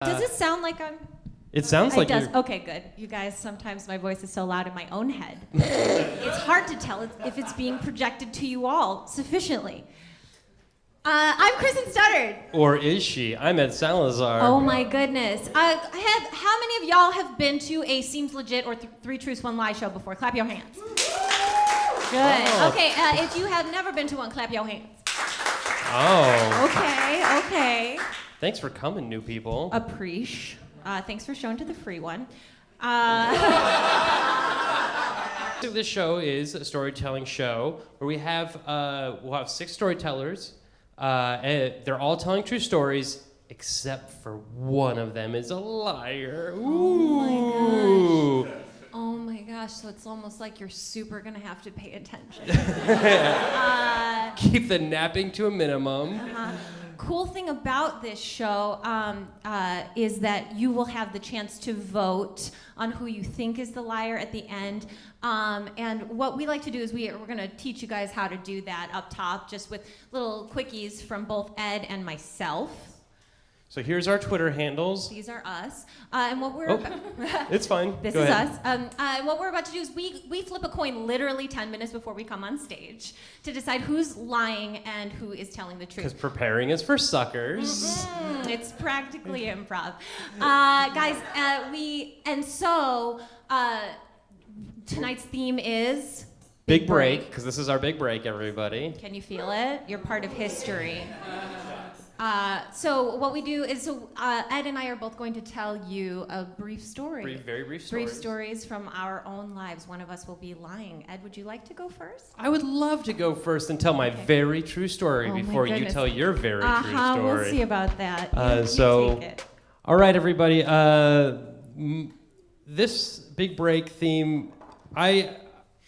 Does it sound like I'm... It sounds like it does. you're... Okay, good. You guys, sometimes my voice is so loud in my own head. It's hard to tell if it's being projected to you all sufficiently. I'm Kristen Studdard. Or is she? I'm Ed Salazar. Oh my goodness. How many of y'all have been to a Seems Legit or Three Truths, One Lie show before? Clap your hands. Good. Oh. Okay, if you have never been to one, clap your hands. Oh. Okay. Thanks for coming, new people. Appreciate. Thanks for showing to the free one. This show is a storytelling show where we'll have 6 storytellers. And they're all telling true stories, except for one of them is a liar. Ooh. Oh my gosh, so it's almost like you're super gonna have to pay attention. Keep the napping to a minimum. Cool thing about this show is that you will have the chance to vote on who you think is the liar at the end. And what we like to do is we're going to teach you guys how to do that up top, just with little quickies from both Ed and myself. So here's our Twitter handles. These are us. And what we're It's fine. This Go is ahead. us. What we're about to do is we flip a coin literally 10 minutes before we come on stage to decide who's lying and who is telling the truth. Because preparing is for suckers. It's practically improv. Guys, tonight's theme is... Big break, because this is our big break, everybody. Can you feel it? You're part of history. So what we do is, Ed and I are both going to tell you a brief story. Very brief stories. Brief stories from our own lives. One of us will be lying. Ed, would you like to go first? I would love to go first and tell my very true story before you tell your very true story. We'll see about that. You take it. All right, everybody. This big break theme, I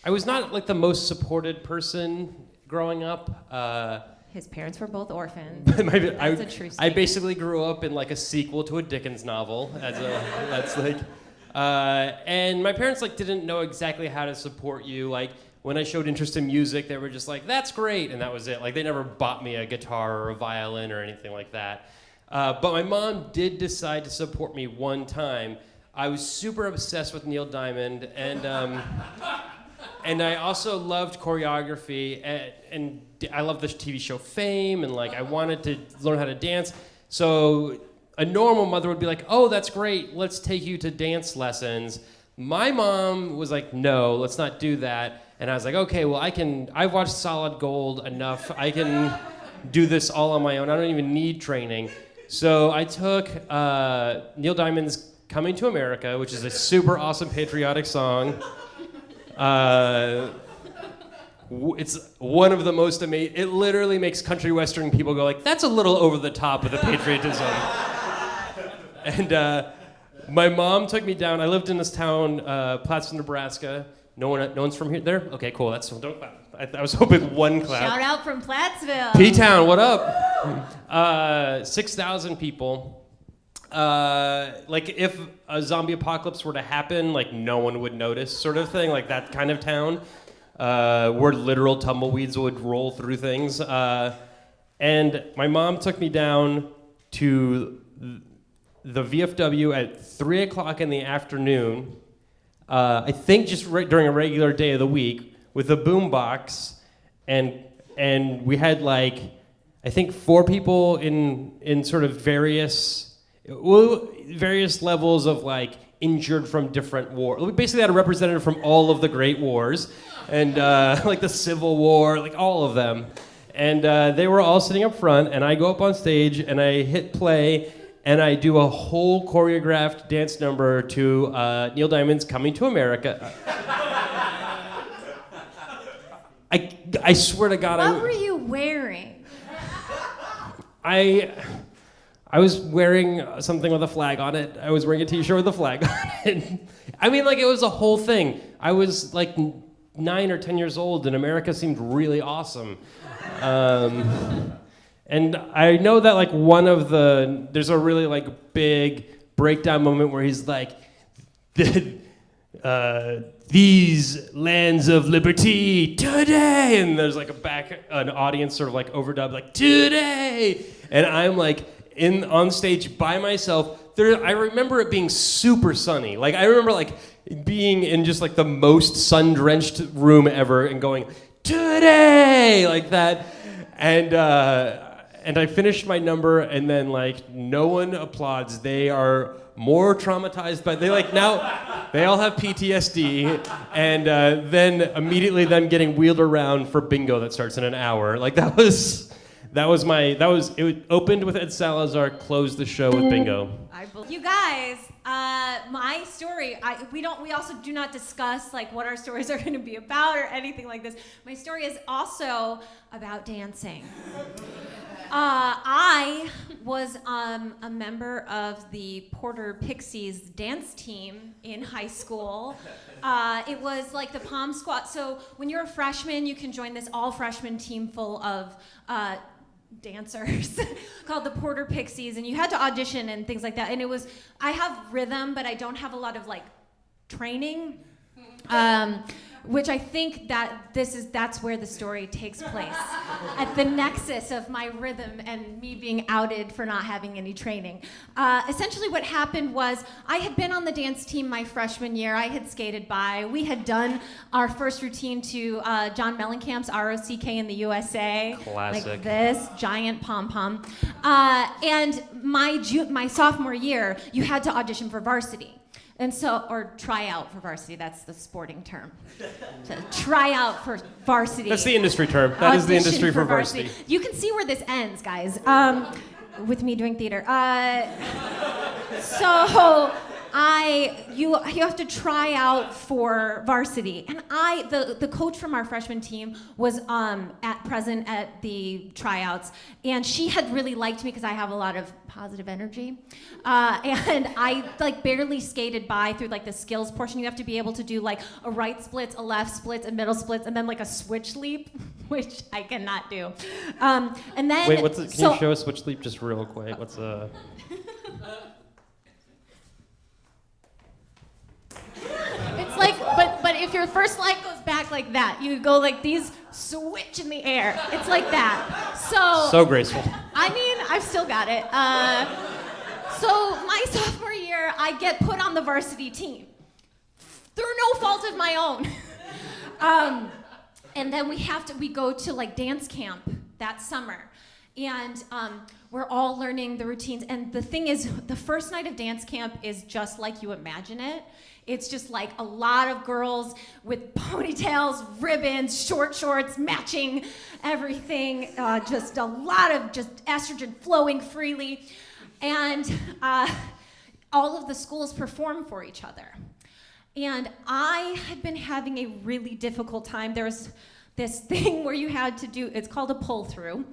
was not like the most supported person growing up. His parents were both orphans. That's a true statement. I basically grew up in like a sequel to a Dickens novel. And my parents like didn't know exactly how to support you. Like when I showed interest in music, they were just like, "That's great," and that was it. Like they never bought me a guitar or a violin or anything like that. But my mom did decide to support me one time. I was super obsessed with Neil Diamond, and I also loved choreography, and I loved the TV show Fame, and like I wanted to learn how to dance. So a normal mother would be like, "Oh, that's great, let's take you to dance lessons." My mom was like, "No, let's not do that." And I was like, "Okay, well I've watched Solid Gold enough. I can do this all on my own. I don't even need training." So I took Neil Diamond's Coming to America, which is a super awesome patriotic song. It's one of the most amazing. It literally makes country western people go like, "That's a little over the top with the patriotism." And my mom took me down. I lived in this town, Plattsville, Nebraska. No one's from here. There? Okay, cool. Don't clap. I was hoping one clap. Shout out from Plattsville. P-Town, what up? 6,000 people. Like if a zombie apocalypse were to happen, like no one would notice, sort of thing, like that kind of town, where literal tumbleweeds would roll through things. And my mom took me down to the VFW at 3 o'clock in the afternoon, I think just during a regular day of the week, with a boombox, and we had like, I think 4 people in sort of various levels of like injured from different wars. We basically had a representative from all of the great wars, and like the Civil War, like all of them. And they were all sitting up front, and I go up on stage and I hit play, and I do a whole choreographed dance number to Neil Diamond's Coming to America. I swear to God, What were you wearing? I was wearing something with a flag on it. I was wearing a t-shirt with a flag on it. I mean, like, it was a whole thing. I was, like, 9 or 10 years old, and America seemed really awesome. And I know that, like, there's a really, like, big breakdown moment where he's like, these lands of liberty today, and there's, like, an audience sort of, like, overdub, like, today! And I'm, like, on stage by myself. I remember it being super sunny. Like I remember like being in just like the most sun-drenched room ever and going, "Today!" like that. And I finished my number, and then like no one applauds. They are more traumatized, but they all have PTSD, and then immediately them getting wheeled around for bingo that starts in an hour. Like it opened with Ed Salazar, closed the show with bingo. You guys, my story, we also do not discuss like what our stories are going to be about or anything like this. My story is also about dancing. I was a member of the Porter Pixies dance team in high school. It was like the Pom Squad. So when you're a freshman, you can join this all-freshman team full of dancers called the Porter Pixies, and you had to audition and things like that. And I have rhythm, but I don't have a lot of like training. Which I think that's where the story takes place, at the nexus of my rhythm and me being outed for not having any training. Essentially what happened was I had been on the dance team my freshman year. I had skated by. We had done our first routine to John Mellencamp's ROCK in the USA. Classic. Like this, giant pom-pom. And my sophomore year, you had to audition for varsity. And so, or try out for varsity, that's the sporting term. To try out for varsity. That's the industry term. That is the industry for varsity. You can see where this ends, guys, with me doing theater. So you have to try out for varsity. And the coach from our freshman team was present at the tryouts, and she had really liked me because I have a lot of positive energy. And I like barely skated by through like the skills portion. You have to be able to do like a right splits, a left splits, a middle splits, and then like a switch leap, which I cannot do. And then wait, can you show a switch leap just real quick? What's a It's like, but if your first leg goes back like that, you go like these, switch in the air. It's like that. So graceful. I mean, I've still got it. So my sophomore year, I get put on the varsity team through no fault of my own. And then we go to like dance camp that summer. And we're all learning the routines. And the thing is, the first night of dance camp is just like you imagine it. It's just like a lot of girls with ponytails, ribbons, short shorts, matching everything. Just a lot of just estrogen flowing freely. And all of the schools perform for each other. And I had been having a really difficult time. There was this thing where you had to do, it's called a pull through.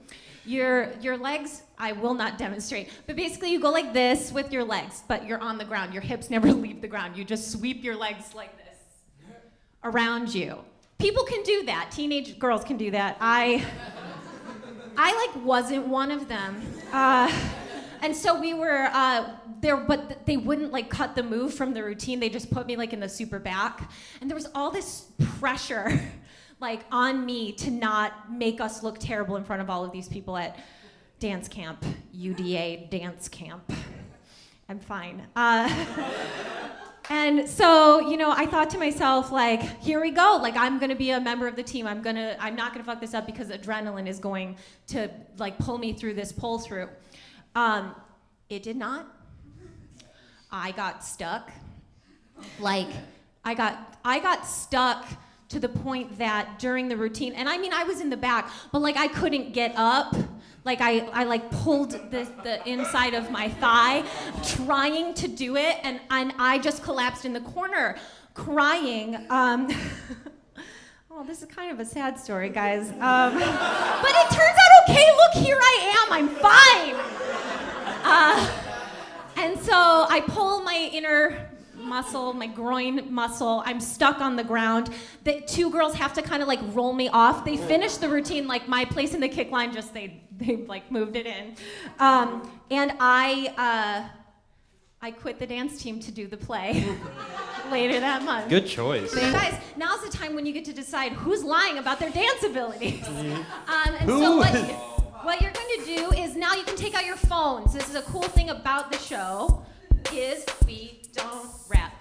Your legs, I will not demonstrate, but basically you go like this with your legs, but you're on the ground. Your hips never leave the ground. You just sweep your legs like this around you. People can do that. Teenage girls can do that. I like wasn't one of them. And so we were there, but they wouldn't like cut the move from the routine. They just put me like in the super back. And there was all this pressure like on me to not make us look terrible in front of all of these people at dance camp, UDA dance camp. I'm fine. And so, I thought to myself, like, here we go. Like, I'm gonna be a member of the team. I'm not gonna fuck this up because adrenaline is going to like pull me through this pull through. It did not. I got stuck. Like, I got stuck to the point that during the routine, and I mean, I was in the back, but like I couldn't get up. Like I like pulled the inside of my thigh, trying to do it, and I just collapsed in the corner, crying. Oh, this is kind of a sad story, guys. But it turns out okay. Look, here I am. I'm fine. And so I pull my inner muscle, my groin muscle. I'm stuck on the ground. The two girls have to kind of like roll me off. They finished the routine, like my place in the kick line, just they like moved it in. And I quit the dance team to do the play later that month. Good choice. So guys, now's the time when you get to decide who's lying about their dance abilities. And Who? so what you're going to do is now you can take out your phone. phones. This is a cool thing about the show, is we don't rap.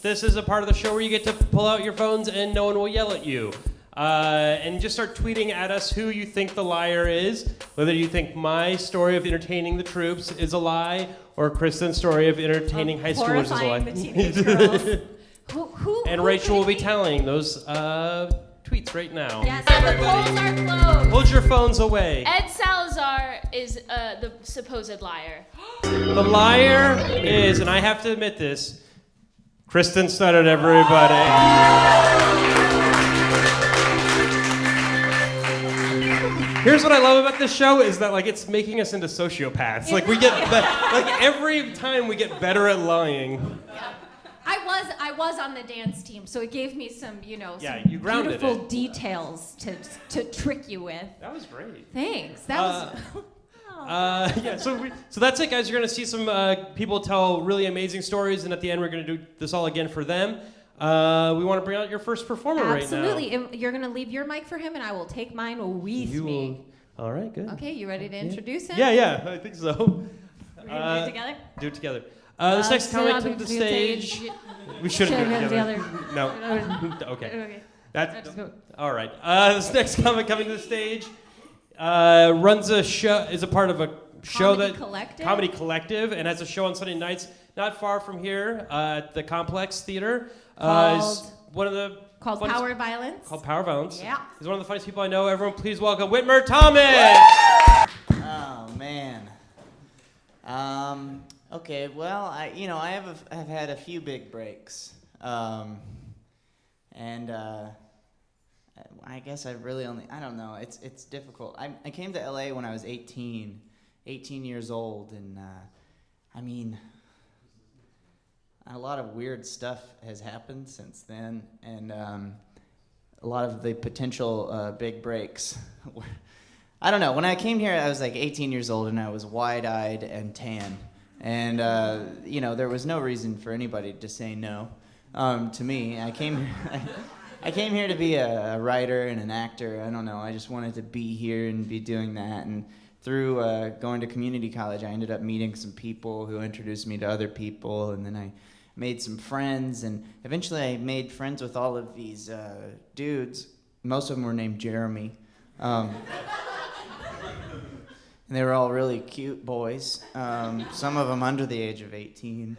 This is a part of the show where you get to pull out your phones and no one will yell at you. And just start tweeting at us who you think the liar is, whether you think my story of entertaining the troops is a lie, or Kristen's story of entertaining high schoolers is a lie. Horrifying the teenage girls. And Rachel will be tallying those tweets right now. Yes, and the polls are closed. Hold your phones away. Ed Salazar is the supposed liar. The liar is, and I have to admit this, Kristen started everybody. Here's what I love about this show is that it's making us into sociopaths. We get every time we get better at lying. Yeah. I was on the dance team, so it gave me some, you You grounded beautiful it. details to trick you with. That was great. Thanks. That was. So that's it, guys. You're gonna see some people tell really amazing stories, and at the end we're gonna do this all again for them. We want to bring out your first performer right now. Absolutely. You're gonna leave your mic for him, and I will take mine with me. All right, good. Okay, you ready to introduce him? Yeah, I think so. We're gonna do it together. Do it together. This next comic to the stage. We should have done it together. No. Okay. That's all right. This next comic coming to the stage runs a show. Is a part of a show Comedy Collective, and has a show on Sunday nights not far from here at the Complex Theater. Is one of the Called Power Violence. Called Power Violence. Yeah. He's one of the funniest people I know. Everyone, please welcome Whitmer Thomas. Oh man. Okay. Well, I've had a few big breaks, and I guess I really I don't know. It's difficult. I came to LA when I was 18 years old, and a lot of weird stuff has happened since then, and a lot of the potential big breaks. I don't know. When I came here, I was 18 years old, and I was wide-eyed and tan, and there was no reason for anybody to say no to me. I came here to be a writer and an actor. I don't know. I just wanted to be here and be doing that, and through going to community college, I ended up meeting some people who introduced me to other people, and then I made some friends, and eventually I made friends with all of these dudes. Most of them were named Jeremy. And they were all really cute boys, some of them under the age of 18.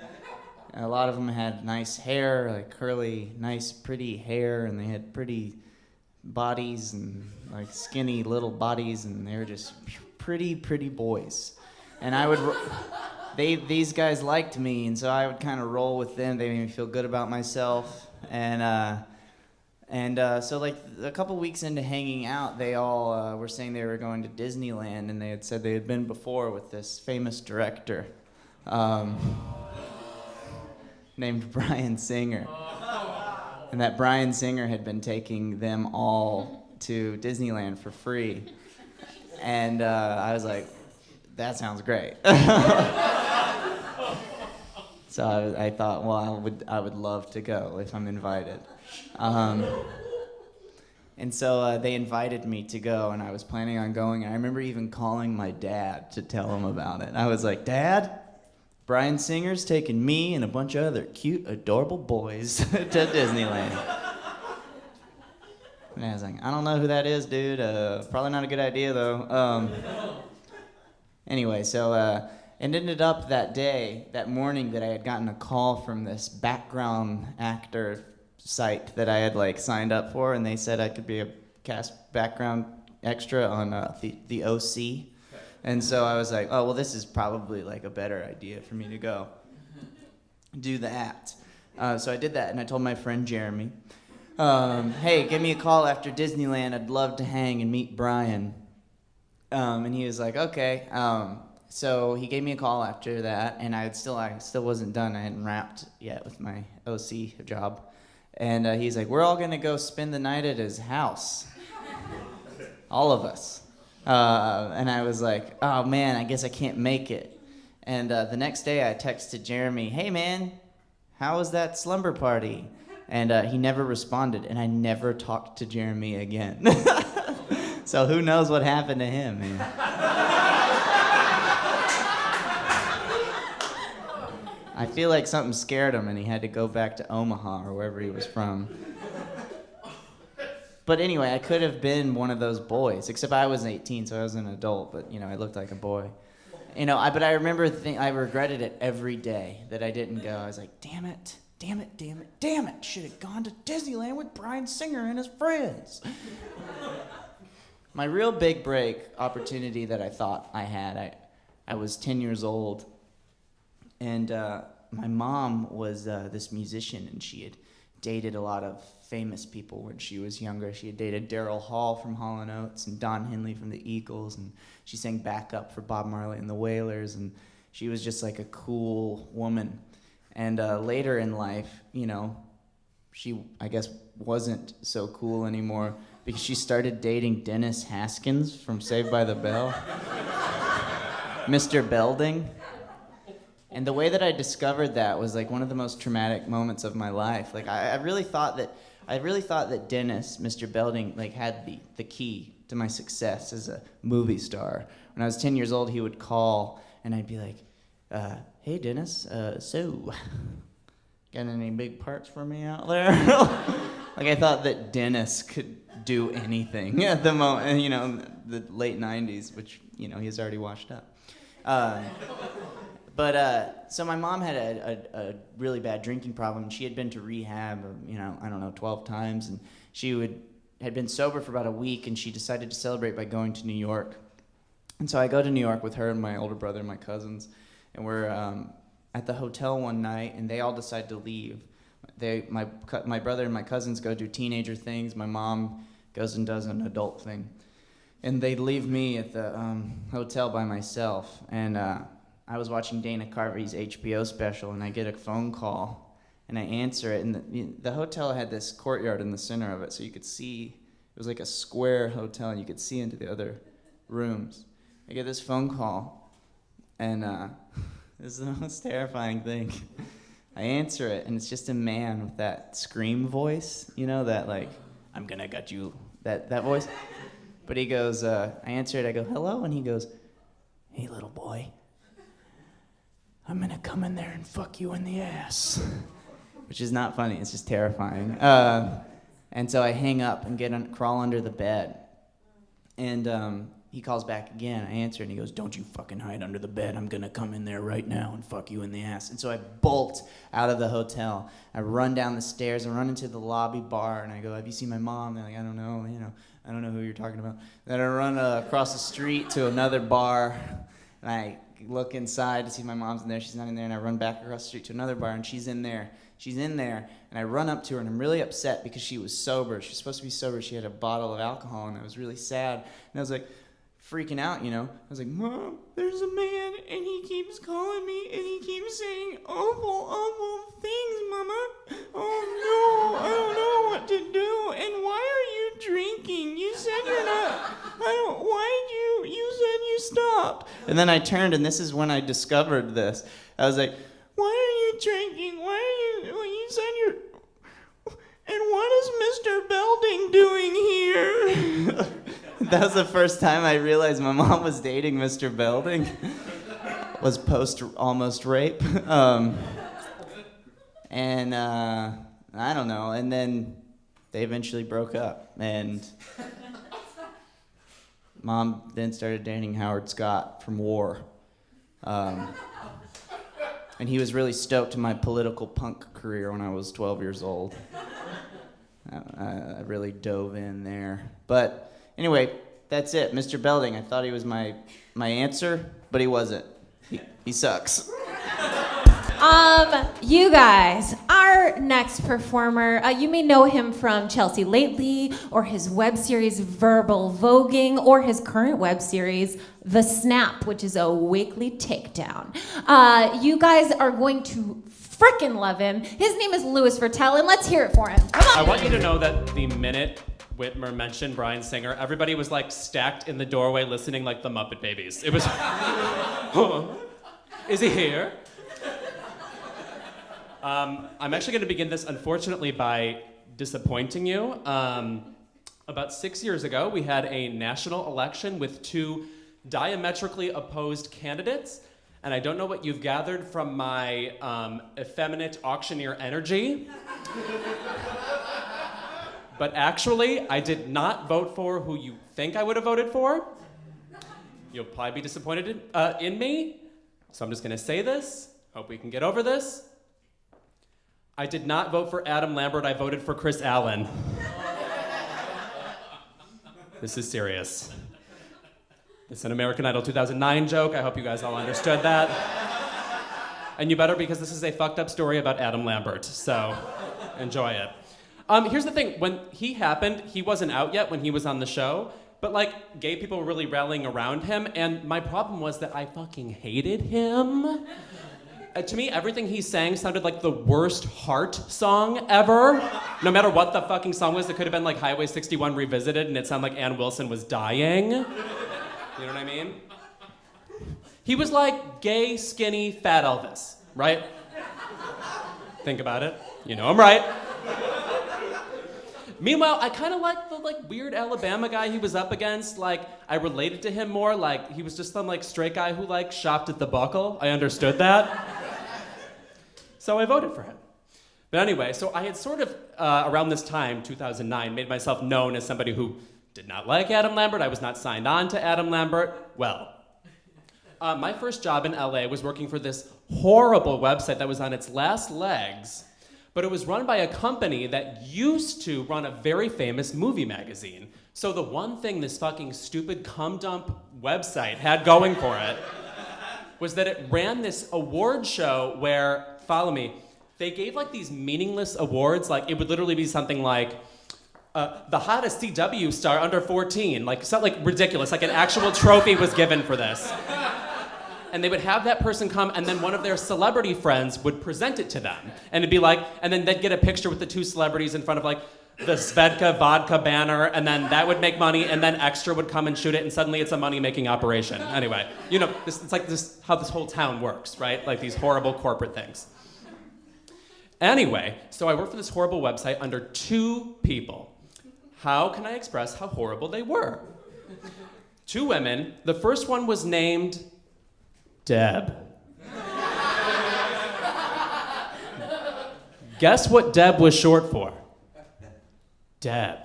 And a lot of them had nice hair, curly, nice, pretty hair, and they had pretty bodies and skinny little bodies, and they were just pretty boys. And these guys liked me, and so I would kind of roll with them. They made me feel good about myself, so a couple weeks into hanging out, they all were saying they were going to Disneyland, and they had said they had been before with this famous director named Bryan Singer, and that Bryan Singer had been taking them all to Disneyland for free, and I was like, that sounds great. So I thought, well, I would love to go if I'm invited. And so they invited me to go, and I was planning on going. And I remember even calling my dad to tell him about it. I was like, Dad, Bryan Singer's taking me and a bunch of other cute, adorable boys to Disneyland. And I was like, I don't know who that is, dude. Probably not a good idea, though. Anyway, so it ended up that morning, that I had gotten a call from this background actor site that I had signed up for, and they said I could be a cast background extra on the OC. And so I was like, oh, well, this is probably a better idea for me to go do that. So I did that, and I told my friend Jeremy, hey, give me a call after Disneyland. I'd love to hang and meet Bryan. And he was like, okay. So he gave me a call after that, and I still wasn't done. I hadn't wrapped yet with my OC job. And he's like, we're all going to go spend the night at his house. All of us. And I was like, oh, man, I guess I can't make it. And the next day I texted Jeremy, hey, man, how was that slumber party? And he never responded, and I never talked to Jeremy again. So who knows what happened to him, man. I feel like something scared him and he had to go back to Omaha or wherever he was from. But anyway, I could have been one of those boys, except I was 18, so I was an adult, but I looked like a boy. But I remember I regretted it every day that I didn't go. I was like, damn it. Should have gone to Disneyland with Bryan Singer and his friends. My real big break opportunity that I thought I had, I was 10 years old, and my mom was this musician, and she had dated a lot of famous people when she was younger. She had dated Daryl Hall from Hall & Oates and Don Henley from the Eagles, and she sang backup for Bob Marley and the Wailers, and she was just like a cool woman. And later in life, she, I guess, wasn't so cool anymore because she started dating Dennis Haskins from Saved by the Bell. Mr. Belding. And the way that I discovered that was like one of the most traumatic moments of my life. Like I really thought that Dennis, Mr. Belding, like had the key to my success as a movie star. When I was 10 years old, he would call and I'd be like, hey Dennis, so got any big parts for me out there? Like I thought that Dennis could do anything at the moment, the late 90s, which, he was already washed up. So my mom had a really bad drinking problem. She had been to rehab, 12 times, and she had been sober for about a week, and she decided to celebrate by going to New York. And so I go to New York with her and my older brother and my cousins, and we're at the hotel one night, and they all decide to leave. My brother and my cousins go do teenager things. My mom goes and does an adult thing. And they leave me at the hotel by myself, and I was watching Dana Carvey's HBO special, and I get a phone call, and I answer it, and the hotel had this courtyard in the center of it, so you could see, it was like a square hotel, and you could see into the other rooms. I get this phone call, and this is the most terrifying thing. I answer it, and it's just a man with that scream voice, that like, I'm gonna gut you, that voice. But he goes, I answer it, I go, hello, and he goes, hey little boy, I'm gonna come in there and fuck you in the ass. Which is not funny, it's just terrifying. And so I hang up and crawl under the bed. And he calls back again, I answer, and he goes, don't you fucking hide under the bed, I'm gonna come in there right now and fuck you in the ass. And so I bolt out of the hotel. I run down the stairs, I run into the lobby bar, and I go, have you seen my mom? They're like, I don't know, I don't know who you're talking about. Then I run across the street to another bar, and I look inside to see if my mom's in there. She's not in there, and I run back across the street to another bar, and she's in there. And I run up to her, and I'm really upset because she was sober. She was supposed to be sober. She had a bottle of alcohol, and I was really sad. And I was like, freaking out, I was like, Mom, there's a man, and he keeps calling me, and he keeps saying awful things, Mama. Oh, no, I don't know what to do. And why are you drinking? You said you're not, you said you stopped. And then I turned, and this is when I discovered this. I was like, why are you drinking? You said you're, and what is Mr. Belding doing here? That was the first time I realized my mom was dating Mr. Belding. Was post almost rape. And I don't know. And then they eventually broke up. And Mom then started dating Howard Scott from War. And he was really stoked to my political punk career when I was 12 years old. I really dove in there. But anyway, that's it. Mr. Belding, I thought he was my answer, but he wasn't. He sucks. You guys, our next performer, you may know him from Chelsea Lately, or his web series Verbal Voguing, or his current web series The Snap, which is a weekly takedown. You guys are going to frickin' love him. His name is Louis Vertel, and let's hear it for him. Come on. I want you to know that the minute Whitmer mentioned Bryan Singer, everybody was like stacked in the doorway listening like the Muppet Babies. It was, is he here? I'm actually going to begin this, unfortunately, by disappointing you. About 6 years ago, we had a national election with two diametrically opposed candidates. And I don't know what you've gathered from my effeminate auctioneer energy. But actually, I did not vote for who you think I would have voted for. You'll probably be disappointed in me. So I'm just going to say this. Hope we can get over this. I did not vote for Adam Lambert. I voted for Chris Allen. This is serious. It's an American Idol 2009 joke. I hope you guys all understood that. And you better, because this is a fucked up story about Adam Lambert. So enjoy it. Here's the thing. When he happened, he wasn't out yet when he was on the show. But like, gay people were really rallying around him. And my problem was that I fucking hated him. To me, everything he sang sounded like the worst Heart song ever. No matter what the fucking song was, it could have been like Highway 61 Revisited, and it sounded like Ann Wilson was dying. You know what I mean? He was like gay, skinny, fat Elvis, right? Think about it. You know I'm right. Meanwhile, I kind of liked the weird Alabama guy he was up against. Like, I related to him more. Like, he was just some straight guy who shopped at the Buckle. I understood that. So I voted for him. But anyway, so I had sort of, around this time, 2009, made myself known as somebody who did not like Adam Lambert. I was not signed on to Adam Lambert. Well, my first job in LA was working for this horrible website that was on its last legs, but it was run by a company that used to run a very famous movie magazine. So the one thing this fucking stupid cum dump website had going for it was that it ran this award show where, follow me, they gave these meaningless awards. It would literally be something like, the hottest CW star under 14, something ridiculous, an actual trophy was given for this. And they would have that person come, and then one of their celebrity friends would present it to them. And it'd be and then they'd get a picture with the two celebrities in front of the Svedka vodka banner, and then that would make money, and then Extra would come and shoot it, and suddenly it's a money-making operation. Anyway, it's this how this whole town works, right? These horrible corporate things. Anyway, so I worked for this horrible website under two people. How can I express how horrible they were? Two women. The first one was named Deb. Guess what Deb was short for? Deb.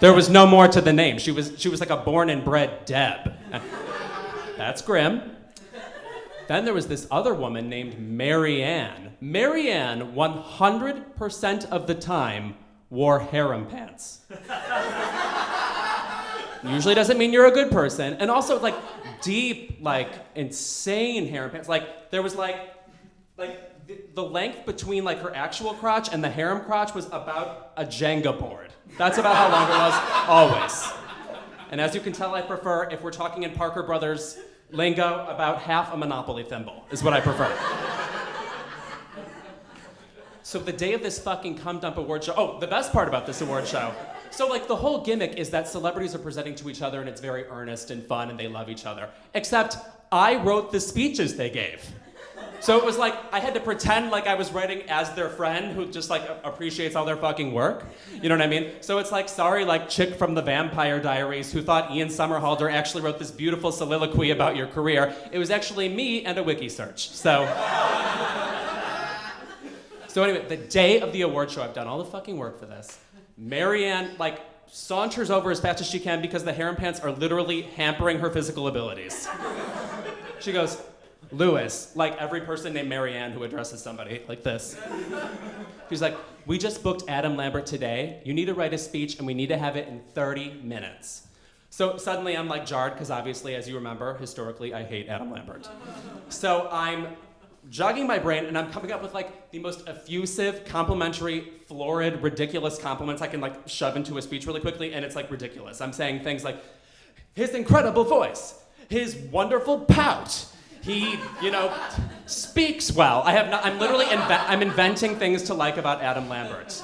There was no more to the name. She was like a born and bred Deb. That's grim. Then there was this other woman named Marianne. Marianne, 100% of the time, wore harem pants. Usually doesn't mean you're a good person. And also, deep, insane harem pants. There was, the length between, her actual crotch and the harem crotch was about a Jenga board. That's about how long it was, always. And as you can tell, I prefer, if we're talking in Parker Brothers lingo, about half a Monopoly thimble is what I prefer. So the day of this fucking cum dump award show, the best part about this award show, so the whole gimmick is that celebrities are presenting to each other and it's very earnest and fun and they love each other. Except I wrote the speeches they gave. So it was I had to pretend I was writing as their friend who just appreciates all their fucking work. You know what I mean? So it's sorry, chick from the Vampire Diaries who thought Ian Somerhalder actually wrote this beautiful soliloquy about your career. It was actually me and a wiki search. So anyway, the day of the award show, I've done all the fucking work for this. Marianne, saunters over as fast as she can because the harem pants are literally hampering her physical abilities. She goes, Lewis, every person named Marianne who addresses somebody like this. She's we just booked Adam Lambert today. You need to write a speech and we need to have it in 30 minutes. So suddenly I'm jarred because obviously, as you remember, historically, I hate Adam Lambert. So I'm jogging my brain, and I'm coming up with the most effusive, complimentary, florid, ridiculous compliments I can shove into a speech really quickly, and it's ridiculous. I'm saying things like, his incredible voice, his wonderful pout, he, speaks well. I'm literally inventing things to like about Adam Lambert.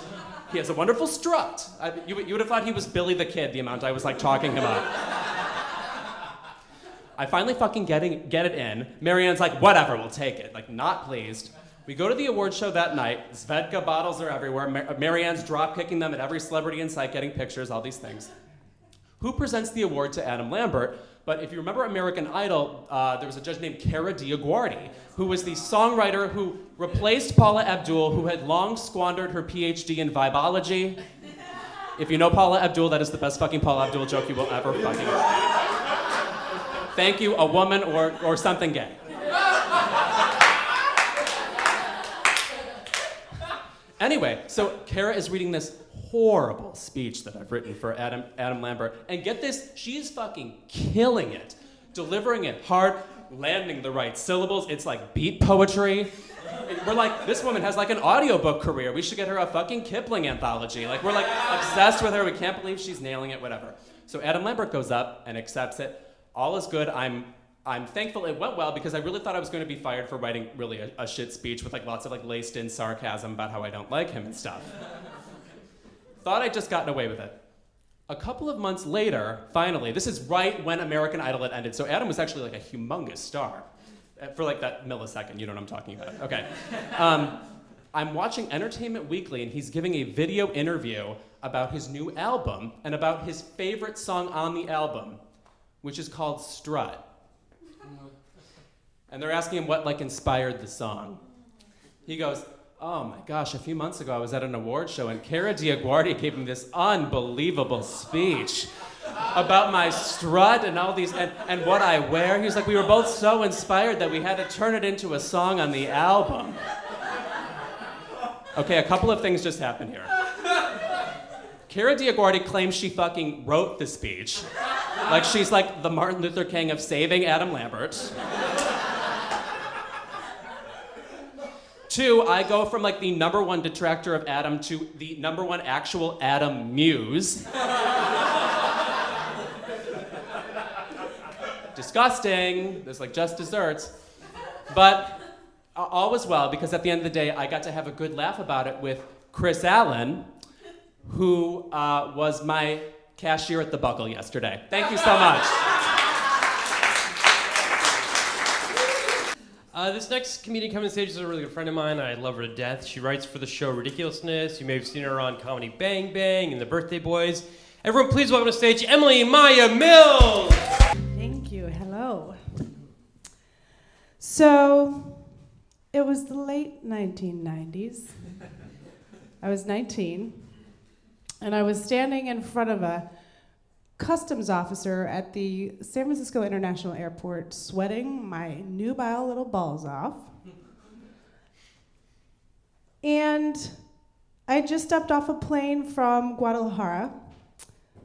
He has a wonderful strut. You would have thought he was Billy the Kid, the amount I was talking about. I finally fucking get it in. Marianne's whatever, we'll take it. Not pleased. We go to the award show that night. Svedka bottles are everywhere. Marianne's drop kicking them at every celebrity in sight, getting pictures, all these things. Who presents the award to Adam Lambert? But if you remember American Idol, there was a judge named Cara DiAguardi, who was the songwriter who replaced Paula Abdul, who had long squandered her PhD in vibology. If you know Paula Abdul, that is the best fucking Paula Abdul joke you will ever fucking hear. Thank you, a woman or something gay. Anyway, so Cara is reading this horrible speech that I've written for Adam Lambert. And get this, she's fucking killing it. Delivering it hard, landing the right syllables. It's like beat poetry. We're like, this woman has like an audiobook career. We should get her a fucking Kipling anthology. Like, we're like obsessed with her. We can't believe she's nailing it, whatever. So Adam Lambert goes up and accepts it. All is good. I'm thankful it went well because I really thought I was going to be fired for writing really a shit speech with like lots of like laced in sarcasm about how I don't like him and stuff. Thought I'd just gotten away with it. A couple of months later, finally, this is right when American Idol had ended, so Adam was actually like a humongous star for like that millisecond, you know what I'm talking about. Okay. I'm watching Entertainment Weekly and he's giving a video interview about his new album and about his favorite song on the album, which is called Strut. And they're asking him what like inspired the song. He goes, oh my gosh, a few months ago I was at an award show and Cara DiAguardi gave me this unbelievable speech about my strut and all these, and what I wear. He was like, we were both so inspired that we had to turn it into a song on the album. Okay, a couple of things just happened here. Cara DiAguardi claims she fucking wrote the speech. Like she's like the Martin Luther King of saving Adam Lambert. 2, I go from like the #1 detractor of Adam to the #1 actual Adam muse. Disgusting. There's like just desserts. But all was well because at the end of the day, I got to have a good laugh about it with Chris Allen, who was my cashier at the Buckle yesterday. Thank you so much. This next comedian coming on stage is a really good friend of mine. I love her to death. She writes for the show Ridiculousness. You may have seen her on Comedy Bang Bang and The Birthday Boys. Everyone, please welcome to stage Emily Maya Mills. Thank you. Hello. So, it was the late 1990s. I was 19, and I was standing in front of a customs officer at the San Francisco International Airport, sweating my nubile little balls off. And I just stepped off a plane from Guadalajara,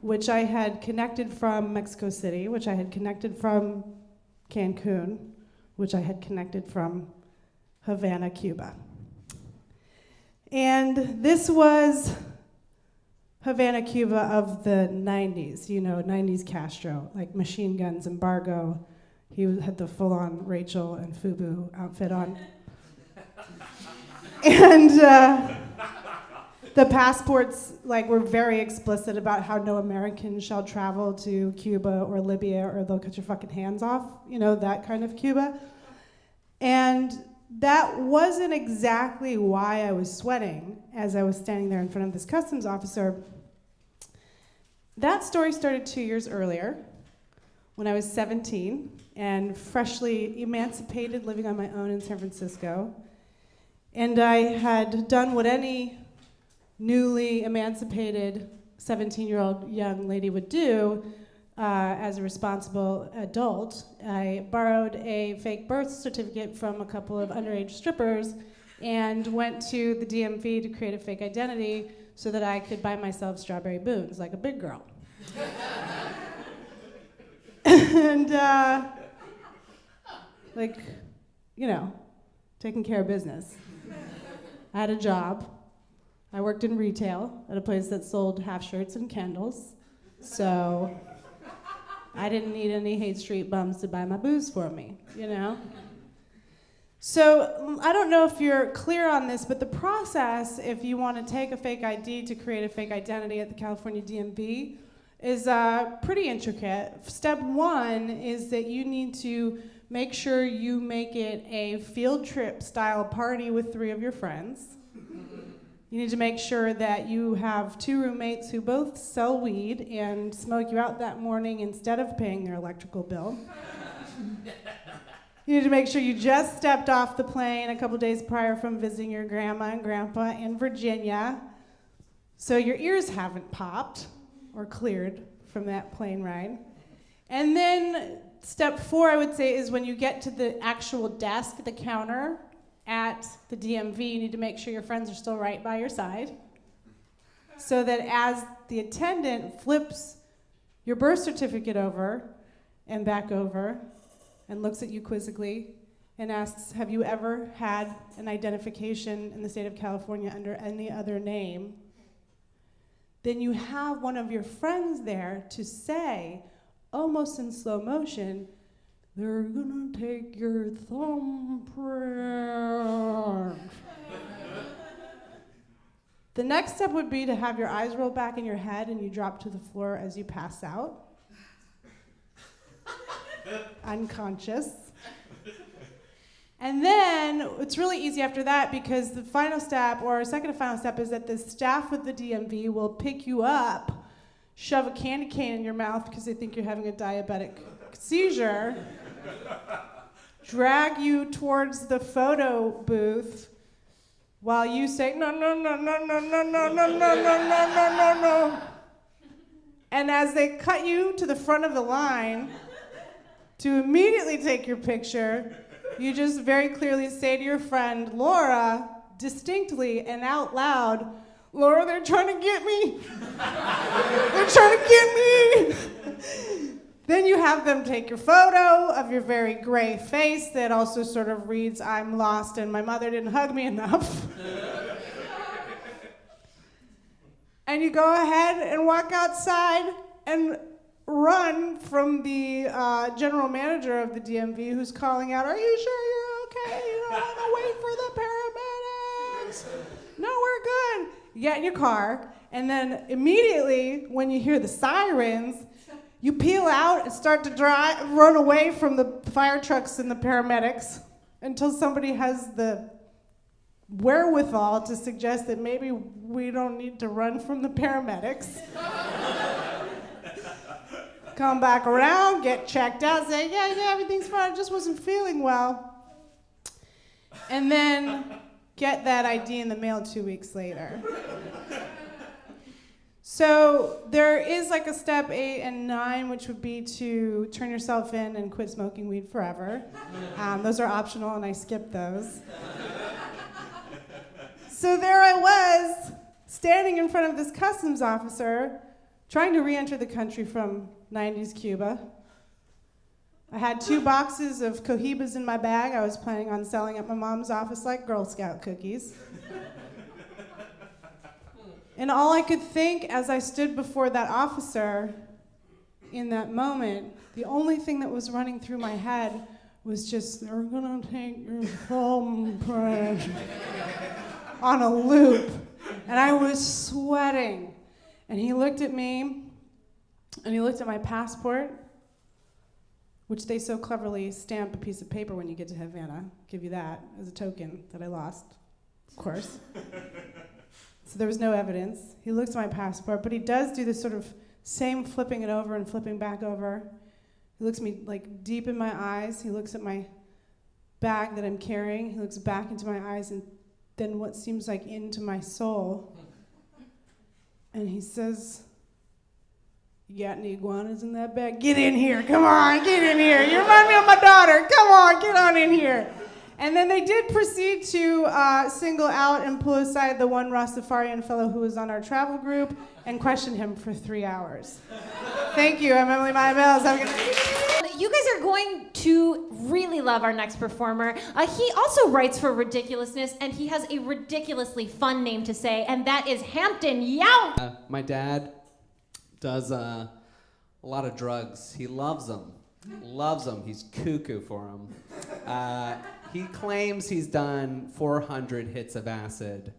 which I had connected from Mexico City, which I had connected from Cancun, which I had connected from Havana, Cuba. And this was Havana, Cuba of the 90s, you know, 90s Castro, like machine guns, embargo. He had the full-on Rachel and Fubu outfit on. And the passports were very explicit about how no American shall travel to Cuba or Libya or they'll cut your fucking hands off, you know, that kind of Cuba. And that wasn't exactly why I was sweating as I was standing there in front of this customs officer. That story started 2 years earlier when I was 17 and freshly emancipated, living on my own in San Francisco. And I had done what any newly emancipated 17-year-old young lady would do as a responsible adult. I borrowed a fake birth certificate from a couple of underage strippers and went to the DMV to create a fake identity so that I could buy myself strawberry boons like a big girl. And taking care of business. I had a job. I worked in retail at a place that sold half shirts and candles. So I didn't need any Haight Street bums to buy my booze for me, you know? So I don't know if you're clear on this, but the process, if you want to take a fake ID to create a fake identity at the California DMV, is pretty intricate. Step 1 is that you need to make sure you make it a field trip style party with 3 of your friends. You need to make sure that you have 2 roommates who both sell weed and smoke you out that morning instead of paying their electrical bill. You need to make sure you just stepped off the plane a couple days prior from visiting your grandma and grandpa in Virginia, so your ears haven't popped or cleared from that plane ride. And then step 4, I would say, is when you get to the actual desk, the counter at the DMV, you need to make sure your friends are still right by your side, so that as the attendant flips your birth certificate over and back over and looks at you quizzically and asks, have you ever had an identification in the state of California under any other name? Then you have one of your friends there to say, almost in slow motion, they're gonna take your thumbprint. The next step would be to have your eyes roll back in your head and you drop to the floor as you pass out. Unconscious. And then it's really easy after that, because the final step, or second to final step, is that the staff with the DMV will pick you up, shove a candy cane in your mouth because they think you're having a diabetic seizure, drag you towards the photo booth while you say, no, no, no, no, no, no, no, no, no, no, no, no, no, no. And as they cut you to the front of the line to immediately take your picture, you just very clearly say to your friend, Laura, distinctly and out loud, Laura, they're trying to get me. They're trying to get me. Then you have them take your photo of your very gray face that also sort of reads, I'm lost and my mother didn't hug me enough. And you go ahead and walk outside and run from the general manager of the DMV, who's calling out, are you sure you're okay? You don't want to wait for the paramedics? No, we're good. You get in your car, and then immediately when you hear the sirens, you peel out and start to run away from the fire trucks and the paramedics until somebody has the wherewithal to suggest that maybe we don't need to run from the paramedics. Come back around, get checked out, say, yeah, everything's fine, I just wasn't feeling well. And then get that ID in the mail 2 weeks later. So there is like a step 8 and 9, which would be to turn yourself in and quit smoking weed forever. Those are optional, and I skipped those. So there I was, standing in front of this customs officer, trying to re-enter the country from 90s Cuba. I had 2 boxes of Cohibas in my bag. I was planning on selling at my mom's office like Girl Scout cookies. And all I could think as I stood before that officer in that moment, the only thing that was running through my head was just, they're gonna take your thumbprint on a loop. And I was sweating. And he looked at me, and he looked at my passport, which they so cleverly stamp a piece of paper when you get to Havana, give you that as a token that I lost, of course. So there was no evidence. He looks at my passport, but he does do this sort of same flipping it over and flipping back over. He looks at me like deep in my eyes. He looks at my bag that I'm carrying. He looks back into my eyes and then what seems like into my soul. And he says, you got any iguanas in that bag? Get in here, come on, get in here. You remind me of my daughter, come on, get on in here. And then they did proceed to single out and pull aside the one Rastafarian fellow who was on our travel group and question him for 3 hours. Thank you, I'm Emily Maya Mills. You guys are going to really love our next performer. He also writes for ridiculousness, and he has a ridiculously fun name to say, and that is Hampton Yount. My dad does a lot of drugs. He loves them. Loves them. He's cuckoo for them. He claims he's done 400 hits of acid,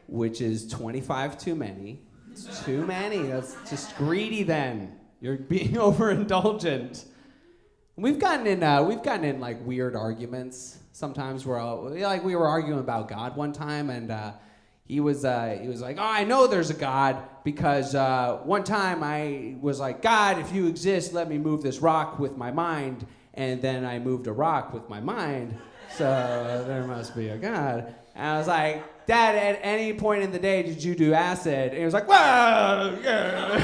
which is 25 too many. It's too many. That's just greedy then. You're being overindulgent. We've gotten in like weird arguments sometimes. We were arguing about God one time, and he was like, oh, I know there's a God because one time I was like, God, if you exist, let me move this rock with my mind, and then I moved a rock with my mind, so there must be a God. And I was like, Dad, at any point in the day did you do acid? And he was like, well, yeah.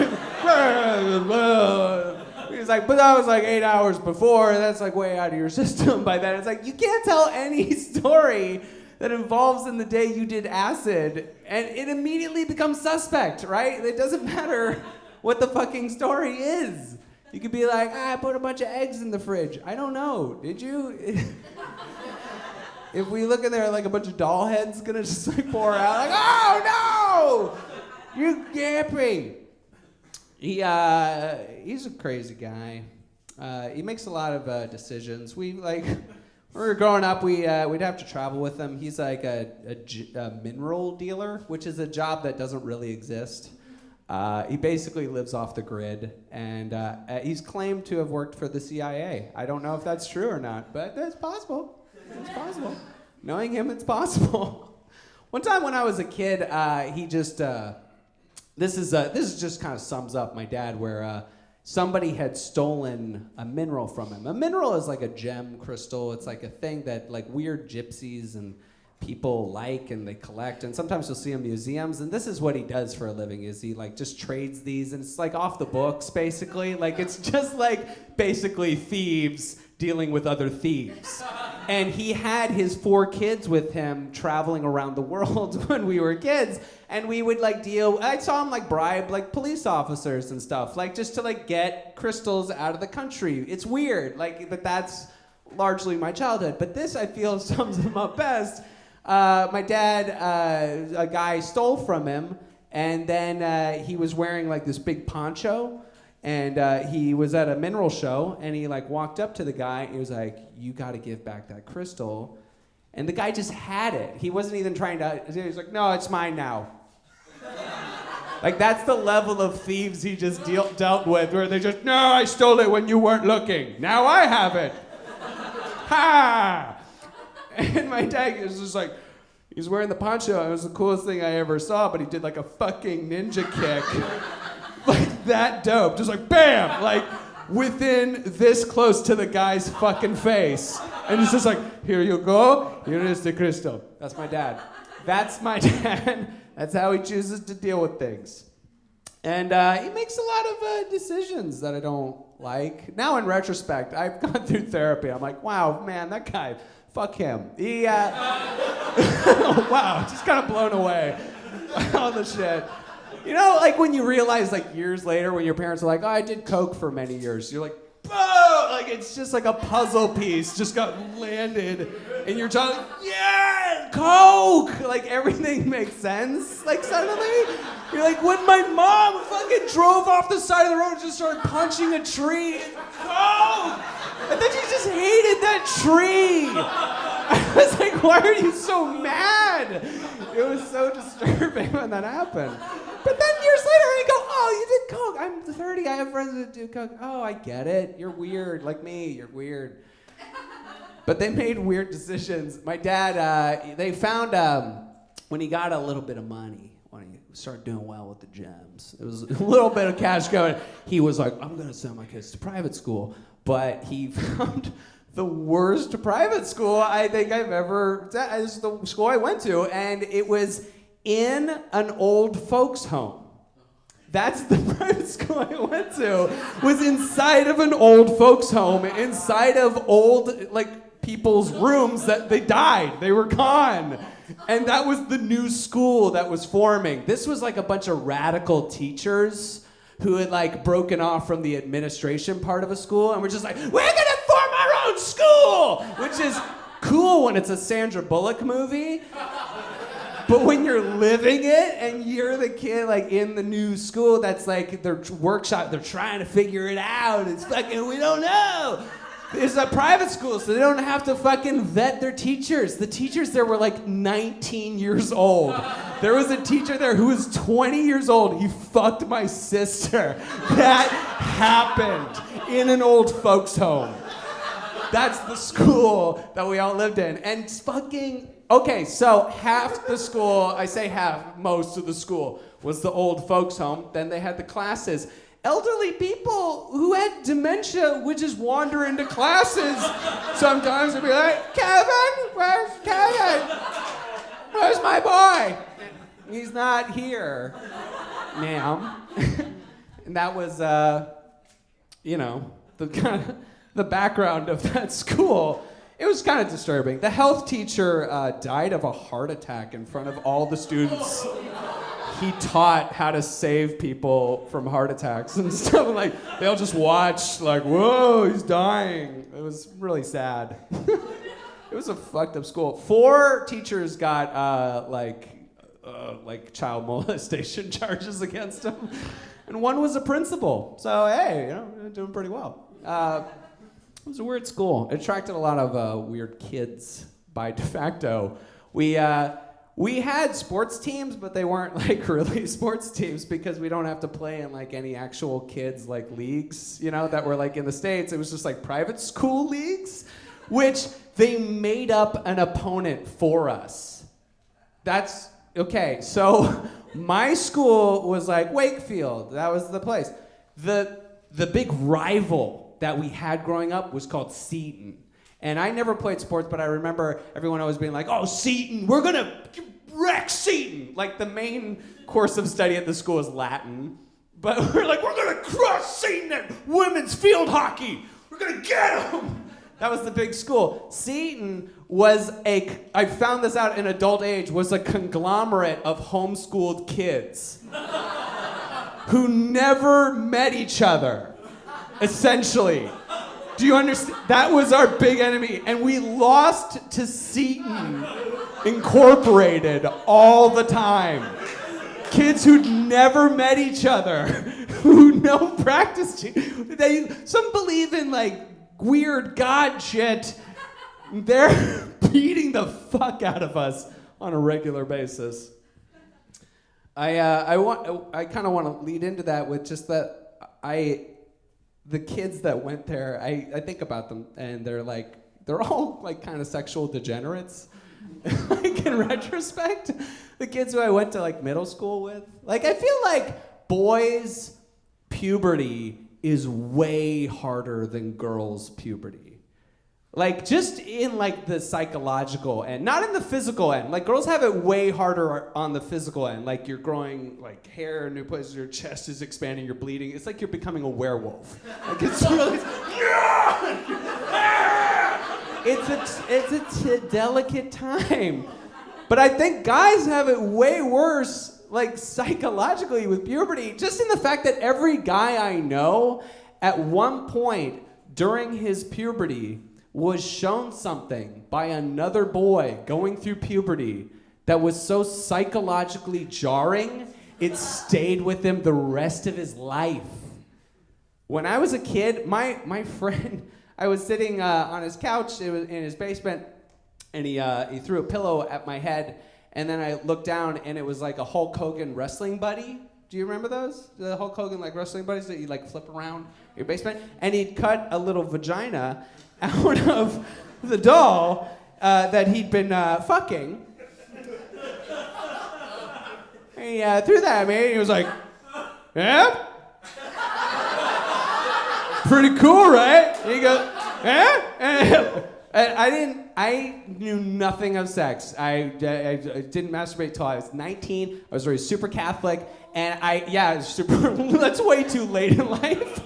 He was like, but that was like 8 hours before. That's like way out of your system by then. It's like, you can't tell any story that involves in the day you did acid, and it immediately becomes suspect, right? It doesn't matter what the fucking story is. You could be like, I put a bunch of eggs in the fridge. I don't know. Did you? If we look in there, like a bunch of doll heads gonna just like pour out, like, oh no, you gappy. He's a crazy guy. He makes a lot of decisions. When we were growing up, we'd have to travel with him. He's like a mineral dealer, which is a job that doesn't really exist. He basically lives off the grid, and he's claimed to have worked for the CIA. I don't know if that's true or not, but that's possible. It's possible. Knowing him, it's possible. One time when I was a kid, he just this is just kind of sums up my dad, where somebody had stolen a mineral from him. A mineral is like a gem crystal. It's like a thing that like weird gypsies and people like and they collect, and sometimes you'll see in museums. And this is what he does for a living: is he like just trades these, and it's like off the books basically. Like it's just like basically thieves dealing with other thieves. And he had his 4 kids with him traveling around the world when we were kids, and we would like I saw him like bribe like police officers and stuff, like just to like get crystals out of the country. It's weird, like, but that's largely my childhood. But this, I feel, sums him up best. My dad, a guy stole from him, and then he was wearing like this big poncho, and he was at a mineral show, and he like walked up to the guy, and he was like, you got to give back that crystal. And the guy just had it. He wasn't even trying to, he was like, no, it's mine now. Like, that's the level of thieves he just dealt with, where they just, no, I stole it when you weren't looking. Now I have it. Ha! And my dad was just like, he's wearing the poncho. It was the coolest thing I ever saw, but he did like a fucking ninja kick. Like that dope. Just like bam! Like within this close to the guy's fucking face. And it's just like, here you go. Here is the crystal. That's my dad. That's my dad. That's how he chooses to deal with things. And he makes a lot of decisions that I don't like. Now in retrospect, I've gone through therapy. I'm like, wow, man, that guy, fuck him. He, wow, just kind of blown away. All the shit. You know, like when you realize like years later when your parents are like, oh, I did coke for many years. You're like, oh, like it's just like a puzzle piece just got landed and you're just like, yeah, coke. Like everything makes sense. Like suddenly, you're like, when my mom fucking drove off the side of the road and just started punching a tree, coke. And then she just hated that tree. I was like, why are you so mad? It was so disturbing when that happened. But then years later, I go, oh, you did coke. I'm 30. I have friends that do coke. Oh, I get it. You're weird, like me. You're weird. But they made weird decisions. My dad, they found when he got a little bit of money, when he started doing well with the gems, there was a little bit of cash going. He was like, I'm gonna send my kids to private school. But he found the worst private school I think I've ever. This is the school I went to, and it was in an old folks' home. That's the private school I went to. Was inside of an old folks' home, inside of old like people's rooms that they died. They were gone. And that was the new school that was forming. This was like a bunch of radical teachers who had like broken off from the administration part of a school and were just like, we're gonna form our own school! Which is cool when it's a Sandra Bullock movie. But when you're living it and you're the kid like in the new school that's like their workshop, they're trying to figure it out. It's fucking, we don't know. It's a private school, so they don't have to fucking vet their teachers. The teachers there were like 19 years old. There was a teacher there who was 20 years old. He fucked my sister. That happened in an old folks' home. That's the school that we all lived in. And okay, so half the school, I say half, most of the school, was the old folks home. Then they had the classes. Elderly people who had dementia would just wander into classes. Sometimes they'd be like, Kevin, where's Kevin? Where's my boy? He's not here, ma'am. And that was, the background of that school. It was kind of disturbing. The health teacher died of a heart attack in front of all the students. He taught how to save people from heart attacks and stuff. Like, they all just watched, like, whoa, he's dying. It was really sad. It was a fucked up school. 4 teachers got, child molestation charges against them. And 1 was a principal. So, hey, doing pretty well. It was a weird school. It attracted a lot of weird kids by de facto. We had sports teams, but they weren't like really sports teams because we don't have to play in like any actual kids like leagues, that were like in the States. It was just like private school leagues, which they made up an opponent for us. That's okay. So my school was like Wakefield. That was the place. The big rival that we had growing up was called Seton. And I never played sports, but I remember everyone always being like, oh, Seton, we're gonna wreck Seton. Like the main course of study at the school is Latin. But we're gonna crush Seton at women's field hockey. We're gonna get them. That was the big school. Seton was I found this out in adult age, was a conglomerate of homeschooled kids who never met each other, essentially. Do you understand? That was our big enemy. And we lost to Seton Incorporated all the time. Kids who'd never met each other, who no practice. Some believe in like weird God shit. They're beating the fuck out of us on a regular basis. I kind of want to lead into that with just that the kids that went there, I think about them and they're all like kind of sexual degenerates. Like in retrospect, the kids who I went to like middle school with, like I feel like boys' puberty is way harder than girls' puberty. Like just in like the psychological end, not in the physical end. Like girls have it way harder on the physical end. Like you're growing like hair in new places, your chest is expanding, you're bleeding. It's like you're becoming a werewolf. Like it's really, it's a delicate time. But I think guys have it way worse, like psychologically with puberty. Just in the fact that every guy I know, at one point during his puberty, was shown something by another boy going through puberty that was so psychologically jarring, it stayed with him the rest of his life. When I was a kid, my friend, I was sitting on his couch in his basement, and he threw a pillow at my head, and then I looked down, and it was like a Hulk Hogan wrestling buddy. Do you remember those? The Hulk Hogan like wrestling buddies that you like flip around your basement? And he'd cut a little vagina out of the doll that he'd been fucking. And he threw that at me, and he was like, yeah? Pretty cool, right? And he goes, yeah? And I knew nothing of sex. I didn't masturbate till I was 19. I was raised super Catholic, and that's way too late in life.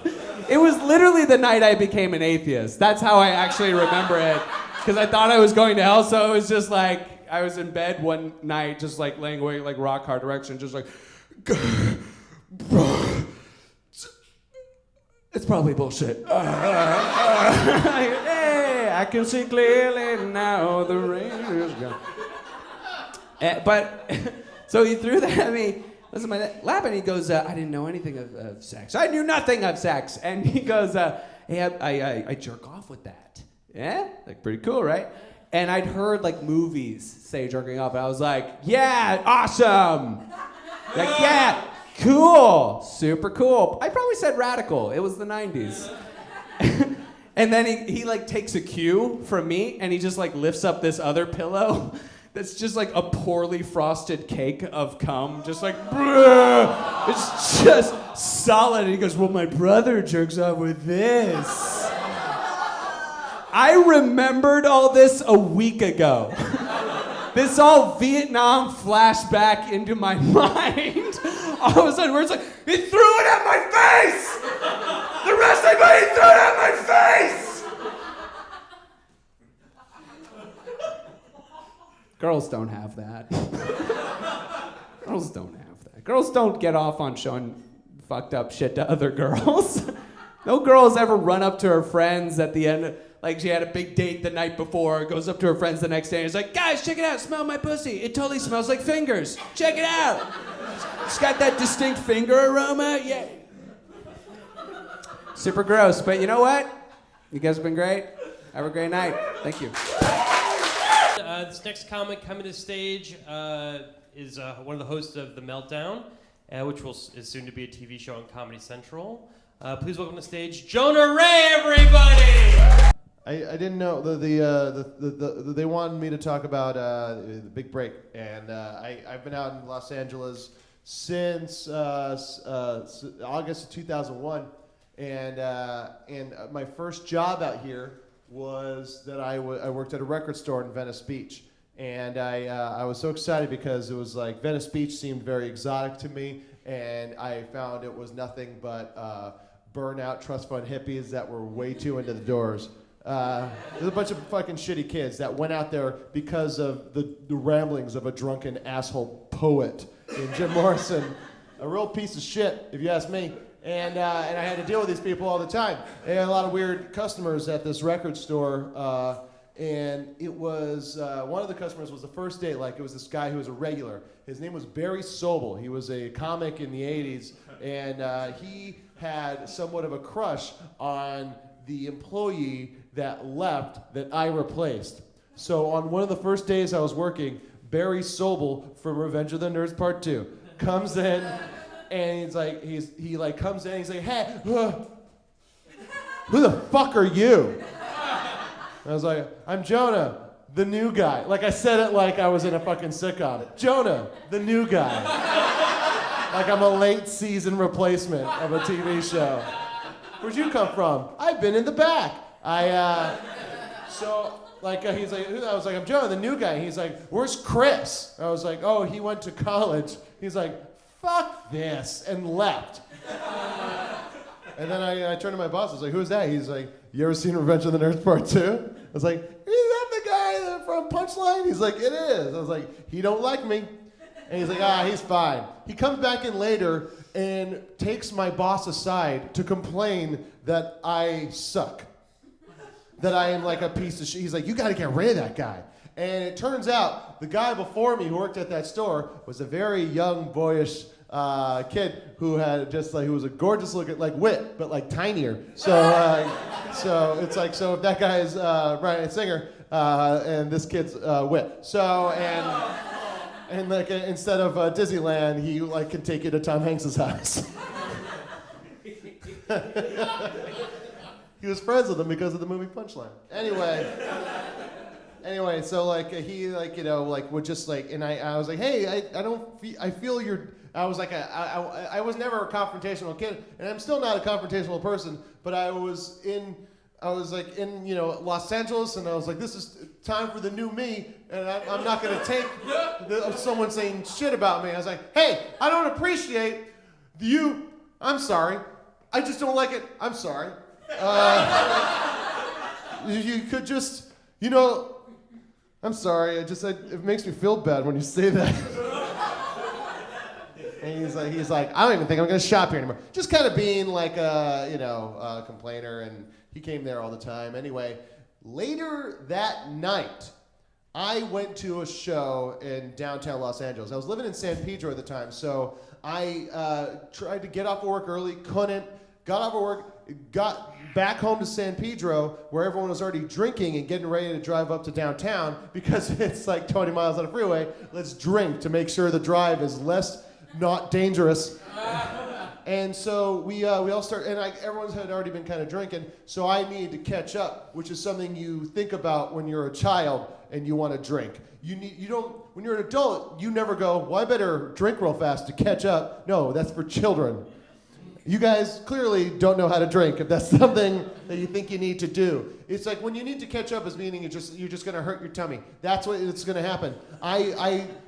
It was literally the night I became an atheist. That's how I actually remember it. Because I thought I was going to hell, so it was just like, I was in bed one night, just like laying awake, like rock hard erection, just like, it's probably bullshit. Hey, I can see clearly now the rain is gone. But, so he threw that at me. Listen to my lap, and he goes, I didn't know anything of sex. I knew nothing of sex. And he goes, hey, I jerk off with that. Yeah? Like, pretty cool, right? And I'd heard, like, movies say jerking off, and I was like, yeah, awesome. Like, yeah, cool, super cool. I probably said radical. It was the 90s. And then he like takes a cue from me and he just like lifts up this other pillow that's just like a poorly frosted cake of cum. Just like, bruh. It's just solid. And he goes, well, my brother jerks off with this. I remembered all this a week ago. This all Vietnam flashed back into my mind. All of a sudden, where it's like, he threw it at my face! The wrestling buddy threw it at my face! Girls don't have that. Girls don't have that. Girls don't get off on showing fucked up shit to other girls. No girls ever run up to her friends at the end. Like she had a big date the night before, goes up to her friends the next day and is like, guys, check it out, smell my pussy. It totally smells like fingers. Check it out. It's got that distinct finger aroma. Yeah. Super gross, but you know what? You guys have been great. Have a great night. Thank you. This next comic coming to stage is one of the hosts of The Meltdown, which is soon to be a TV show on Comedy Central. Please welcome to stage Jonah Ray, everybody! I didn't know they wanted me to talk about the big break, and I've been out in Los Angeles since August of 2001, and my first job out here was that I worked at a record store in Venice Beach, and I was so excited because it was like Venice Beach seemed very exotic to me, and I found it was nothing but burnout trust fund hippies that were way too into the doors. There's a bunch of fucking shitty kids that went out there because of the ramblings of a drunken asshole poet in Jim Morrison. A real piece of shit, if you ask me. And I had to deal with these people all the time. They had a lot of weird customers at this record store. And it was, one of the customers was the first day, like it was this guy who was a regular. His name was Barry Sobel. He was a comic in the 80s. And he had somewhat of a crush on the employee that left that I replaced. So on one of the first days I was working, Barry Sobel from Revenge of the Nerds Part 2 comes in, and he's like, he comes in, he's like, hey, who the fuck are you? And I was like, I'm Jonah, the new guy. Like I said it like I was in a fucking sitcom. Jonah, the new guy. Like I'm a late season replacement of a TV show. Where'd you come from? I've been in the back. So he's like, I was like, I'm Jonah, the new guy. He's like, where's Chris? I was like, oh, he went to college. He's like, fuck this, and left. And then I turned to my boss, I was like, who's that? He's like, you ever seen Revenge of the Nerds Part 2? I was like, is that the guy from Punchline? He's like, it is. I was like, he don't like me. And he's like, he's fine. He comes back in later and takes my boss aside to complain that I suck. That I am like a piece of shit. He's like, you gotta get rid of that guy. And it turns out the guy before me who worked at that store was a very young, boyish kid who had who was a gorgeous looking, like Wit, but like tinier. So it's like, so if that guy is Bryan Singer, and this kid's Wit. So, and like instead of Disneyland, he like can take you to Tom Hanks's house. He was friends with him because of the movie Punchline. Anyway, so like he like, you know, like would just like, and I was like, hey, I feel you're, I was like, I was never a confrontational kid, and I'm still not a confrontational person, but I was like in, you know, Los Angeles, and I was like, this is time for the new me, and I'm not gonna take someone saying shit about me. I was like, hey, I don't appreciate you, I'm sorry, I just don't like it, I'm sorry. You could just, you know, I'm sorry, it makes me feel bad when you say that. And he's like, I don't even think I'm gonna shop here anymore. Just kind of being like a complainer, and he came there all the time. Anyway, later that night, I went to a show in downtown Los Angeles. I was living in San Pedro at the time, so I tried to get off of work early, couldn't, got off of work, got back home to San Pedro, where everyone was already drinking and getting ready to drive up to downtown because it's like 20 miles on the freeway. Let's drink to make sure the drive is less not dangerous. And so we all start, and everyone's had already been kind of drinking, so I needed to catch up, which is something you think about when you're a child and you want to drink. When you're an adult, you never go, well, I better drink real fast to catch up. No, that's for children. You guys clearly don't know how to drink if that's something that you think you need to do. It's like when you need to catch up is meaning you're just going to hurt your tummy. That's what it's going to happen.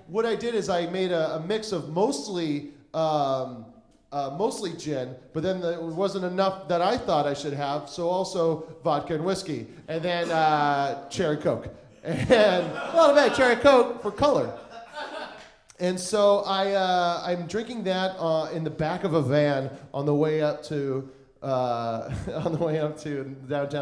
What I did is I made a mix of mostly gin, but then it wasn't enough that I thought I should have, so also vodka and whiskey, and then cherry Coke. And well, bad cherry Coke for color. And so I'm drinking that in the back of a van on the way up to downtown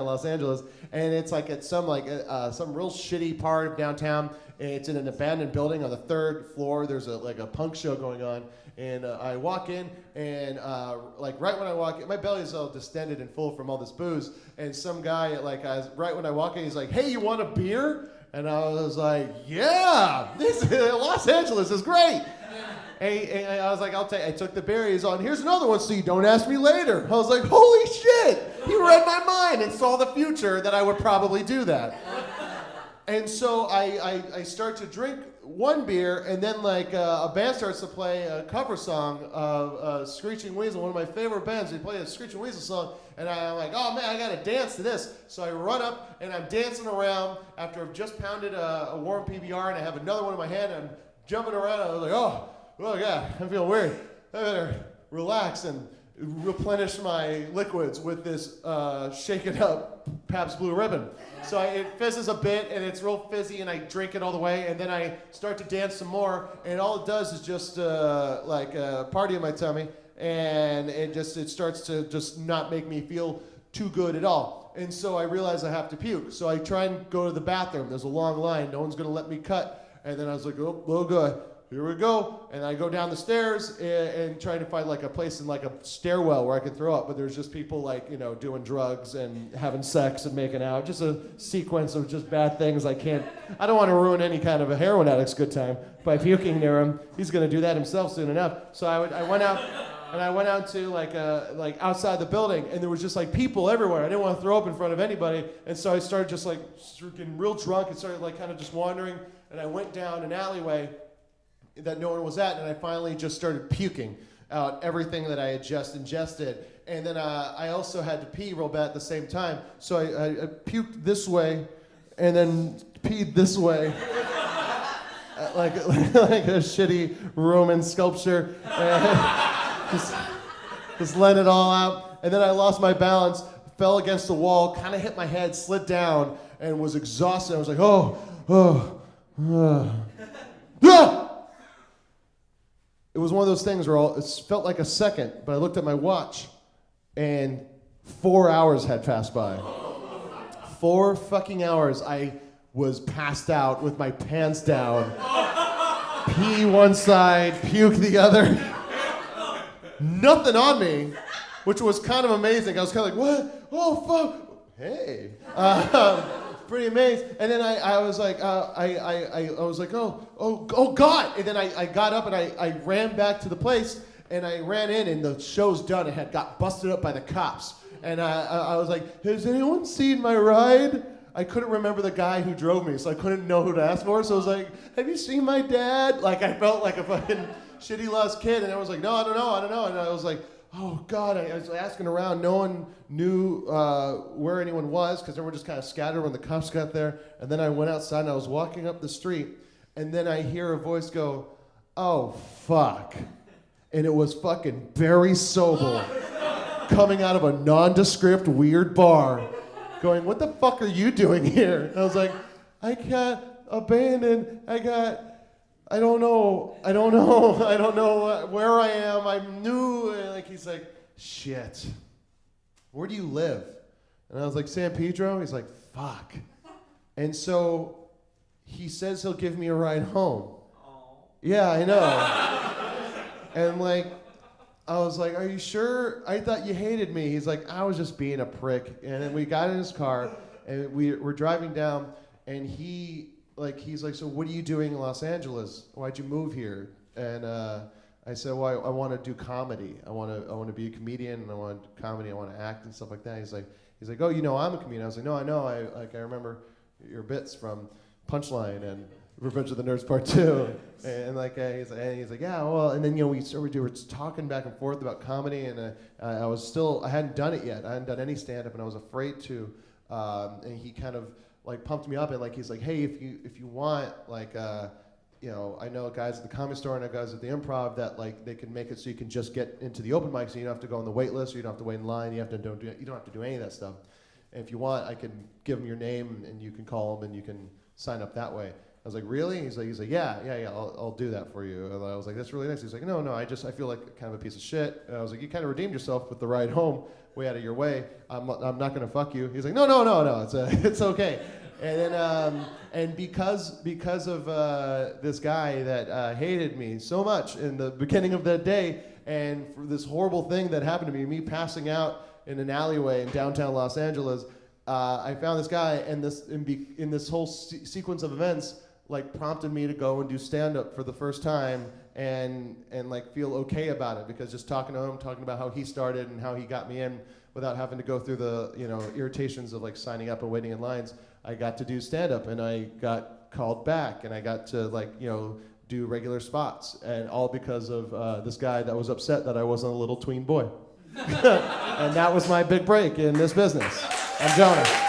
Los Angeles, and it's like at some real shitty part of downtown. It's in an abandoned building on the 3rd floor. There's a punk show going on, and I walk in, and right when I walk in, my belly's all distended and full from all this booze, and some guy right when I walk in, he's like, "Hey, you want a beer?" And I was like, "Yeah, Los Angeles is great." And I was like, "I'll take." I took the berries on. Here's another one, so you don't ask me later. I was like, "Holy shit!" He read my mind and saw the future that I would probably do that. And so I start to drink one beer, and then a band starts to play a cover song of Screeching Weasel, one of my favorite bands. They play a Screeching Weasel song, and I'm like, "Oh man, I gotta dance to this." So I run up and I'm dancing around after I've just pounded a warm PBR, and I have another one in my hand, and I'm jumping around. I was like, "Oh God, I'm feeling weird. I better relax and replenish my liquids with this shaken up Pabst Blue Ribbon." So it fizzes a bit, and it's real fizzy, and I drink it all the way, and then I start to dance some more, and all it does is just party in my tummy, and it starts to just not make me feel too good at all. And so I realize I have to puke. So I try and go to the bathroom. There's a long line. No one's going to let me cut. And then I was like, oh good. Here we go. And I go down the stairs and try to find a place in a stairwell where I can throw up, but there's just people doing drugs and having sex and making out. Just a sequence of just bad things. I don't want to ruin any kind of a heroin addict's good time by puking near him. He's going to do that himself soon enough. So I went out and I went out to outside the building, and there was just people everywhere. I didn't want to throw up in front of anybody. And so I started just getting real drunk and started kind of just wandering, and I went down an alleyway that no one was at, and I finally just started puking out everything that I had just ingested. And then I also had to pee real bad at the same time, so I puked this way and then peed this way. like a shitty Roman sculpture. And just let it all out. And then I lost my balance, fell against the wall, kind of hit my head, slid down, and was exhausted. I was like, ah! It was one of those things where it felt like a second, but I looked at my watch, and 4 hours had passed by. 4 fucking hours. I was passed out with my pants down. Pee one side, puke the other. Nothing on me, which was kind of amazing. I was kind of like, what? Oh, fuck. Hey. Pretty amazed. And then I was like, oh God. And then I got up and I ran back to the place, and I ran in, and the show's done. It had got busted up by the cops. And I was like, has anyone seen my ride? I couldn't remember the guy who drove me, so I couldn't know who to ask for. So I was like, have you seen my dad? I felt like a fucking shitty lost kid. And I was like, no, I don't know. And I was like, oh God, I was asking around. No one knew where anyone was, because everyone just kind of scattered when the cops got there. And then I went outside, and I was walking up the street, and then I hear a voice go, oh, fuck. And it was fucking Barry Sobel coming out of a nondescript weird bar going, what the fuck are you doing here? And I was like, I got abandoned. I don't know where I am. I'm new. He's like, shit. Where do you live? And I was like, San Pedro? He's like, fuck. And so he says he'll give me a ride home. Aww. Yeah, I know. And I was like, are you sure? I thought you hated me. He's like, I was just being a prick. And then we got in his car, and we're driving down, and he's like, so what are you doing in Los Angeles? Why'd you move here? And I said, well, I want to do comedy. I want to be a comedian, and I want to do comedy. I want to act and stuff like that. He's like, oh, you know, I'm a comedian. I was like, no, I know. I remember your bits from Punchline and Revenge of the Nerds Part 2. And like, he's like, yeah, well, and then, you know, we were talking back and forth about comedy, and I hadn't done it yet. I hadn't done any stand-up, and I was afraid to. And he kind of like pumped me up, and like, he's like, hey, if you want, like, you know, I know guys at the Comedy Store, and I know guys at the Improv that like they can make it so you can just get into the open mic, so you don't have to go on the wait list, or you don't have to wait in line. You don't have to do any of that stuff. And if you want, I can give them your name, and you can call them, and you can sign up that way. I was like, really? He's like, yeah, I'll do that for you. And I was like, that's really nice. He's like, no, I feel like kind of a piece of shit. And I was like, you kind of redeemed yourself with the ride home, way out of your way. I'm not gonna fuck you. He's like, no, it's okay. And then and because of this guy that hated me so much in the beginning of that day, and for this horrible thing that happened to me passing out in an alleyway in downtown Los Angeles, I found this guy, and in this whole sequence of events, like, prompted me to go and do stand-up for the first time, and like feel okay about it, because just talking to him, talking about how he started and how he got me in without having to go through the, you know, irritations of like signing up and waiting in lines, I got to do stand-up, and I got called back, and I got to, like, you know, do regular spots, and all because of this guy that was upset that I wasn't a little tween boy. And that was my big break in this business. I'm Jonah.